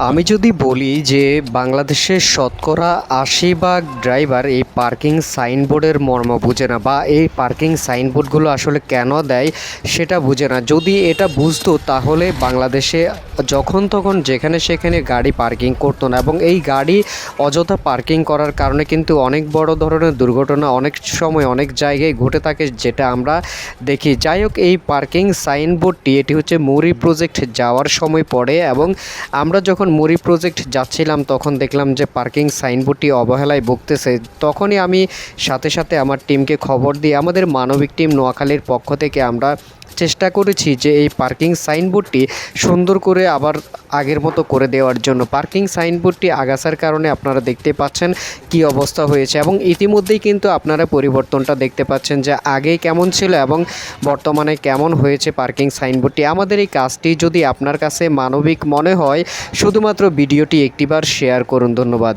আমি যদি বলি যে বাংলাদেশের শতকরা ৮০ ভাগ ড্রাইভার এই পার্কিং সাইনবোর্ডের মর্ম বুঝে না বা এই পার্কিং সাইনবোর্ডগুলো আসলে কেন দেয় সেটা বুঝে না। যদি এটা বুঝতো তাহলে বাংলাদেশে যখন তখন যেখানে সেখানে গাড়ি পার্কিং করতো না, এবং এই গাড়ি অযথা পার্কিং করার কারণে কিন্তু অনেক বড় ধরনের দুর্ঘটনা অনেক সময় অনেক জায়গায় ঘটে থাকে, যেটা আমরা দেখি। যাই হোক, এই পার্কিং সাইনবোর্ডটি এটি হচ্ছে মুড়ি প্রজেক্ট যাওয়ার সময় পড়ে, এবং আমরা যখন মুড়ি প্রজেক্ট যাচ্ছিলাম তখন দেখলাম যে পার্কিং সাইনবোর্ডটি অবহেলায় ভুগতেছে। তখনই আমি সাথে সাথে আমার টিমকে খবর দিয়ে আমাদের মানবিক টিম নোয়াখালীর পক্ষ থেকে আমরা চেষ্টা করেছি যে এই পার্কিং সাইনবোর্ডটি সুন্দর করে আবার আগের মতো করে দেওয়ার জন্য। পার্কিং সাইনবোর্ডটি আগাছার কারণে আপনারা দেখতে পাচ্ছেন কি অবস্থা হয়েছে, এবং ইতিমধ্যেই কিন্তু আপনারা পরিবর্তনটা দেখতে পাচ্ছেন যে আগে কেমন ছিল এবং বর্তমানে কেমন হয়েছে পার্কিং সাইনবোর্ডটি। আমাদের এই কাজটি যদি আপনার কাছে মানবিক মনে হয়, শুধুমাত্র ভিডিওটি একটিবার শেয়ার করুন। ধন্যবাদ।